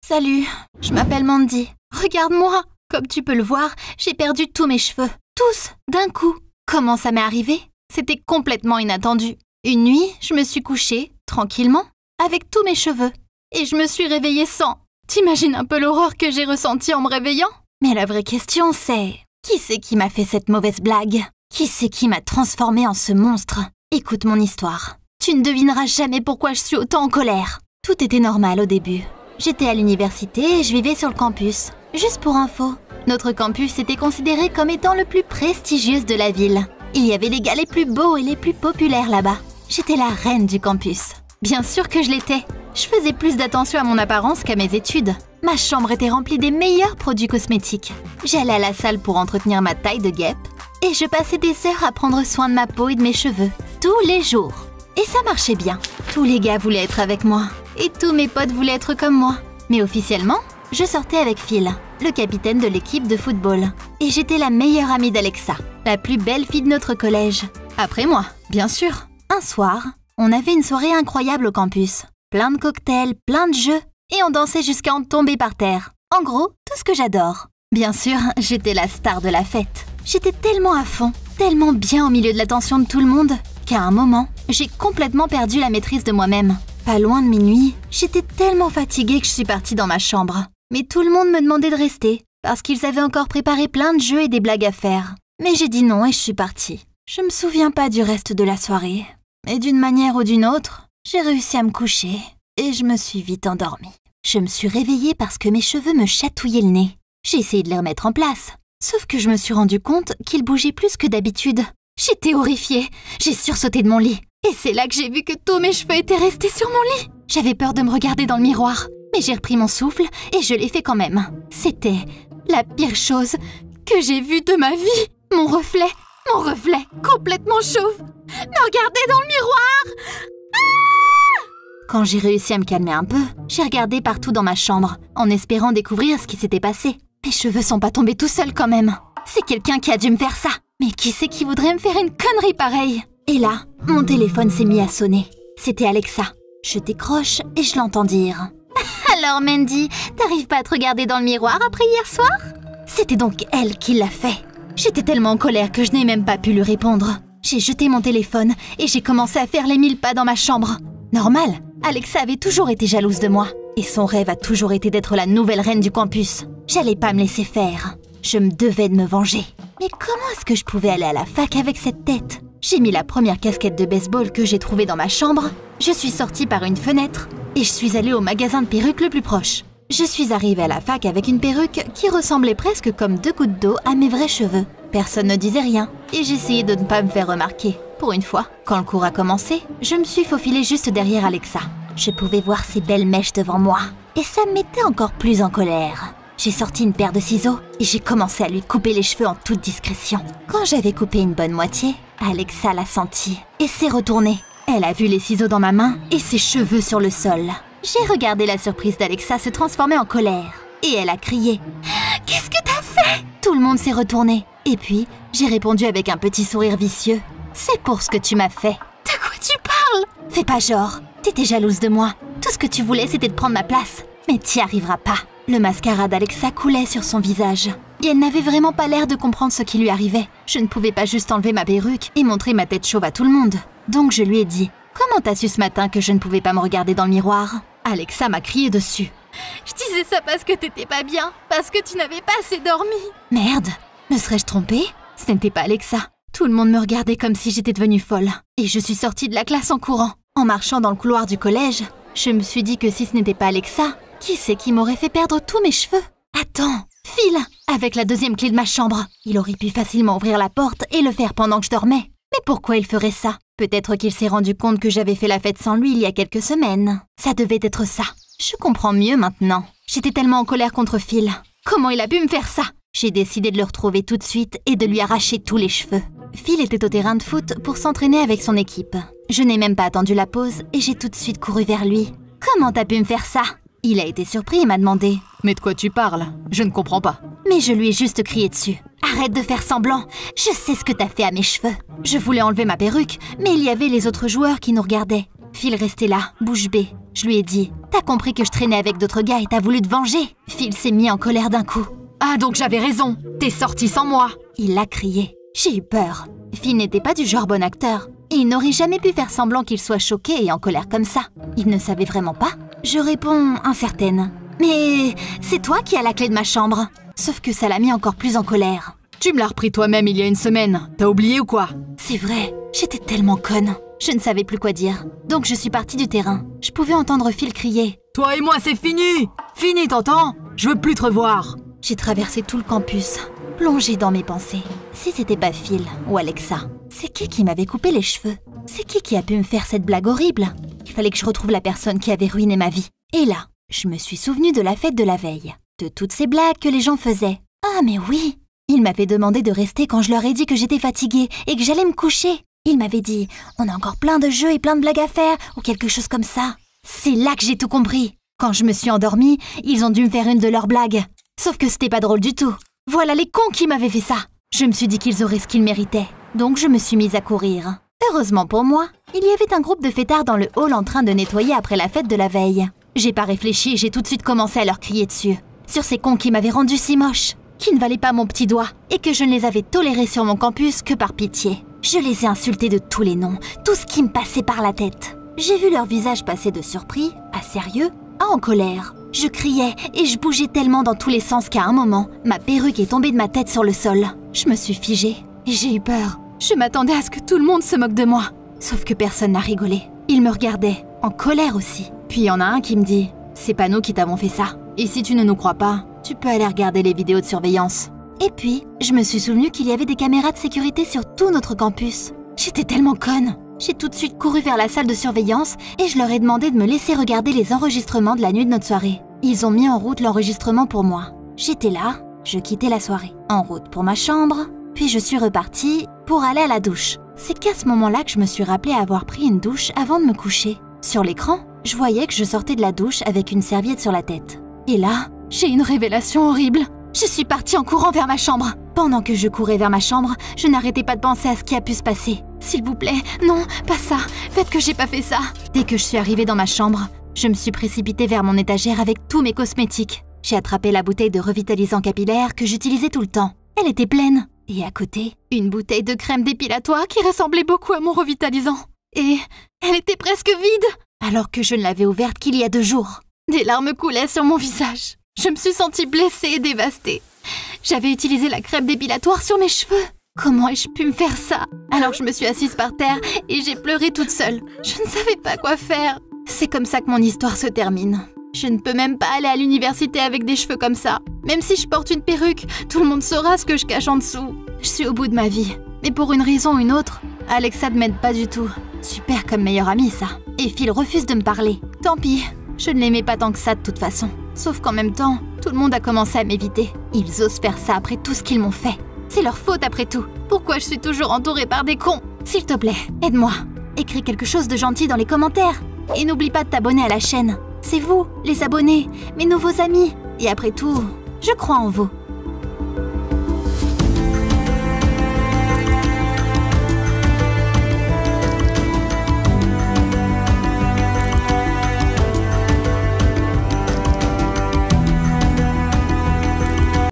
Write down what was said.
Salut, je m'appelle Mandy. Regarde-moi. Comme tu peux le voir, j'ai perdu tous mes cheveux. Tous, d'un coup. Comment ça m'est arrivé? C'était complètement inattendu. Une nuit, je me suis couchée, tranquillement, avec tous mes cheveux. Et je me suis réveillée sans. T'imagines un peu l'horreur que j'ai ressentie en me réveillant? Mais la vraie question c'est... Qui c'est qui m'a fait cette mauvaise blague? Qui c'est qui m'a transformée en ce monstre? Écoute mon histoire. Tu ne devineras jamais pourquoi je suis autant en colère. Tout était normal au début. J'étais à l'université et je vivais sur le campus. Juste pour info, notre campus était considéré comme étant le plus prestigieux de la ville. Il y avait les gars les plus beaux et les plus populaires là-bas. J'étais la reine du campus. Bien sûr que je l'étais. Je faisais plus d'attention à mon apparence qu'à mes études. Ma chambre était remplie des meilleurs produits cosmétiques. J'allais à la salle pour entretenir ma taille de guêpe. Et je passais des heures à prendre soin de ma peau et de mes cheveux. Tous les jours. Et ça marchait bien. Tous les gars voulaient être avec moi. Et tous mes potes voulaient être comme moi. Mais officiellement, je sortais avec Phil, le capitaine de l'équipe de football. Et j'étais la meilleure amie d'Alexa, la plus belle fille de notre collège. Après moi, bien sûr. Un soir, on avait une soirée incroyable au campus. Plein de cocktails, plein de jeux. Et on dansait jusqu'à en tomber par terre. En gros, tout ce que j'adore. Bien sûr, j'étais la star de la fête. J'étais tellement à fond, tellement bien au milieu de l'attention de tout le monde, qu'à un moment, j'ai complètement perdu la maîtrise de moi-même. Pas loin de minuit, j'étais tellement fatiguée que je suis partie dans ma chambre. Mais tout le monde me demandait de rester, parce qu'ils avaient encore préparé plein de jeux et des blagues à faire. Mais j'ai dit non et je suis partie. Je me souviens pas du reste de la soirée. Mais d'une manière ou d'une autre, j'ai réussi à me coucher et je me suis vite endormie. Je me suis réveillée parce que mes cheveux me chatouillaient le nez. J'ai essayé de les remettre en place. Sauf que je me suis rendu compte qu'ils bougeaient plus que d'habitude. J'étais horrifiée. J'ai sursauté de mon lit. Et c'est là que j'ai vu que tous mes cheveux étaient restés sur mon lit. J'avais peur de me regarder dans le miroir. Mais j'ai repris mon souffle et je l'ai fait quand même. C'était la pire chose que j'ai vue de ma vie. Mon reflet, complètement chauve. Me regarder dans le miroir. Quand j'ai réussi à me calmer un peu, j'ai regardé partout dans ma chambre, en espérant découvrir ce qui s'était passé. Mes cheveux sont pas tombés tout seuls quand même. C'est quelqu'un qui a dû me faire ça. Mais qui c'est qui voudrait me faire une connerie pareille? Et là, mon téléphone s'est mis à sonner. C'était Alexa. Je décroche et je l'entends dire. Alors Mandy, t'arrives pas à te regarder dans le miroir après hier soir? C'était donc elle qui l'a fait. J'étais tellement en colère que je n'ai même pas pu lui répondre. J'ai jeté mon téléphone et j'ai commencé à faire les 1000 pas dans ma chambre. Normal, Alexa avait toujours été jalouse de moi. Et son rêve a toujours été d'être la nouvelle reine du campus. J'allais pas me laisser faire. Je me devais de me venger. Mais comment est-ce que je pouvais aller à la fac avec cette tête? J'ai mis la première casquette de baseball que j'ai trouvée dans ma chambre. Je suis sortie par une fenêtre et je suis allée au magasin de perruques le plus proche. Je suis arrivée à la fac avec une perruque qui ressemblait presque comme 2 gouttes d'eau à mes vrais cheveux. Personne ne disait rien et j'essayais de ne pas me faire remarquer. Pour une fois, quand le cours a commencé, je me suis faufilée juste derrière Alexa. Je pouvais voir ses belles mèches devant moi et ça me mettait encore plus en colère. J'ai sorti une paire de ciseaux et j'ai commencé à lui couper les cheveux en toute discrétion. Quand j'avais coupé une bonne moitié, Alexa l'a senti et s'est retournée. Elle a vu les ciseaux dans ma main et ses cheveux sur le sol. J'ai regardé la surprise d'Alexa se transformer en colère et elle a crié « Qu'est-ce que t'as fait ?» Tout le monde s'est retourné et puis j'ai répondu avec un petit sourire vicieux « C'est pour ce que tu m'as fait. » De quoi tu parles? Fais pas genre, t'étais jalouse de moi. Tout ce que tu voulais c'était de prendre ma place. Mais t'y arriveras pas. Le mascara d'Alexa coulait sur son visage. Et elle n'avait vraiment pas l'air de comprendre ce qui lui arrivait. Je ne pouvais pas juste enlever ma perruque et montrer ma tête chauve à tout le monde. Donc je lui ai dit « Comment t'as su ce matin que je ne pouvais pas me regarder dans le miroir ?» Alexa m'a crié dessus. « Je disais ça parce que t'étais pas bien, parce que tu n'avais pas assez dormi. » Merde, me serais-je trompée? Ce n'était pas Alexa. Tout le monde me regardait comme si j'étais devenue folle. Et je suis sortie de la classe en courant. En marchant dans le couloir du collège, je me suis dit que si ce n'était pas Alexa, qui c'est qui m'aurait fait perdre tous mes cheveux? Attends, Phil, avec la deuxième clé de ma chambre. Il aurait pu facilement ouvrir la porte et le faire pendant que je dormais. Mais pourquoi il ferait ça? Peut-être qu'il s'est rendu compte que j'avais fait la fête sans lui il y a quelques semaines. Ça devait être ça. Je comprends mieux maintenant. J'étais tellement en colère contre Phil. Comment il a pu me faire ça? J'ai décidé de le retrouver tout de suite et de lui arracher tous les cheveux. Phil était au terrain de foot pour s'entraîner avec son équipe. Je n'ai même pas attendu la pause et j'ai tout de suite couru vers lui. « Comment t'as pu me faire ça ?» Il a été surpris et m'a demandé « Mais de quoi tu parles? Je ne comprends pas. » Mais je lui ai juste crié dessus. « Arrête de faire semblant, je sais ce que t'as fait à mes cheveux. » Je voulais enlever ma perruque, mais il y avait les autres joueurs qui nous regardaient. Phil restait là, bouche bée. Je lui ai dit « T'as compris que je traînais avec d'autres gars et t'as voulu te venger ?» Phil s'est mis en colère d'un coup. « Ah, donc j'avais raison. T'es sorti sans moi !» Il a crié. J'ai eu peur. Phil n'était pas du genre bon acteur. Et il n'aurait jamais pu faire semblant qu'il soit choqué et en colère comme ça. Il ne savait vraiment pas. Je réponds incertaine. « Mais c'est toi qui as la clé de ma chambre !» Sauf que ça l'a mis encore plus en colère. « Tu me l'as repris toi-même il y a une semaine. T'as oublié ou quoi ?» C'est vrai, j'étais tellement conne. Je ne savais plus quoi dire. Donc je suis partie du terrain. Je pouvais entendre Phil crier. « Toi et moi, c'est fini! Fini, t'entends? Je veux plus te revoir !» J'ai traversé tout le campus, plongée dans mes pensées. Si c'était pas Phil ou Alexa, c'est qui m'avait coupé les cheveux? C'est qui a pu me faire cette blague horrible? Il fallait que je retrouve la personne qui avait ruiné ma vie. Et là, je me suis souvenue de la fête de la veille. De toutes ces blagues que les gens faisaient. Ah mais oui! Ils m'avaient demandé de rester quand je leur ai dit que j'étais fatiguée et que j'allais me coucher. Ils m'avaient dit « On a encore plein de jeux et plein de blagues à faire » ou quelque chose comme ça. C'est là que j'ai tout compris. Quand je me suis endormie, ils ont dû me faire une de leurs blagues. Sauf que c'était pas drôle du tout. Voilà les cons qui m'avaient fait ça. Je me suis dit qu'ils auraient ce qu'ils méritaient. Donc je me suis mise à courir. Heureusement pour moi, il y avait un groupe de fêtards dans le hall en train de nettoyer après la fête de la veille. J'ai pas réfléchi et j'ai tout de suite commencé à leur crier dessus. Sur ces cons qui m'avaient rendu si moche, qui ne valaient pas mon petit doigt et que je ne les avais tolérés sur mon campus que par pitié. Je les ai insultés de tous les noms, tout ce qui me passait par la tête. J'ai vu leur visage passer de surpris à sérieux à en colère. Je criais et je bougeais tellement dans tous les sens qu'à un moment, ma perruque est tombée de ma tête sur le sol. Je me suis figée et j'ai eu peur. Je m'attendais à ce que tout le monde se moque de moi. Sauf que personne n'a rigolé. Ils me regardaient, en colère aussi. Puis il y en a un qui me dit « C'est pas nous qui t'avons fait ça. Et si tu ne nous crois pas, tu peux aller regarder les vidéos de surveillance. » Et puis, je me suis souvenu qu'il y avait des caméras de sécurité sur tout notre campus. J'étais tellement conne. J'ai tout de suite couru vers la salle de surveillance et je leur ai demandé de me laisser regarder les enregistrements de la nuit de notre soirée. Ils ont mis en route l'enregistrement pour moi. J'étais là, je quittais la soirée. En route pour ma chambre, puis je suis repartie pour aller à la douche. C'est qu'à ce moment-là que je me suis rappelé avoir pris une douche avant de me coucher. Sur l'écran, je voyais que je sortais de la douche avec une serviette sur la tête. Et là, j'ai une révélation horrible. Je suis partie en courant vers ma chambre. Pendant que je courais vers ma chambre, je n'arrêtais pas de penser à ce qui a pu se passer. S'il vous plaît, non, pas ça. Faites que j'ai pas fait ça. Dès que je suis arrivée dans ma chambre, je me suis précipitée vers mon étagère avec tous mes cosmétiques. J'ai attrapé la bouteille de revitalisant capillaire que j'utilisais tout le temps. Elle était pleine. Et à côté, une bouteille de crème dépilatoire qui ressemblait beaucoup à mon revitalisant. Et elle était presque vide, alors que je ne l'avais ouverte qu'il y a 2 jours. Des larmes coulaient sur mon visage. Je me suis sentie blessée et dévastée. J'avais utilisé la crème dépilatoire sur mes cheveux. Comment ai-je pu me faire ça? Alors je me suis assise par terre et j'ai pleuré toute seule. Je ne savais pas quoi faire. C'est comme ça que mon histoire se termine. Je ne peux même pas aller à l'université avec des cheveux comme ça. Même si je porte une perruque, tout le monde saura ce que je cache en dessous. Je suis au bout de ma vie. Mais pour une raison ou une autre, Alexa ne m'aide pas du tout. Super comme meilleure amie, ça. Et Phil refuse de me parler. Tant pis, je ne l'aimais pas tant que ça de toute façon. Sauf qu'en même temps, tout le monde a commencé à m'éviter. Ils osent faire ça après tout ce qu'ils m'ont fait. C'est leur faute après tout. Pourquoi je suis toujours entourée par des cons? S'il te plaît, aide-moi. Écris quelque chose de gentil dans les commentaires. Et n'oublie pas de t'abonner à la chaîne. C'est vous, les abonnés, mes nouveaux amis. Et après tout, je crois en vous.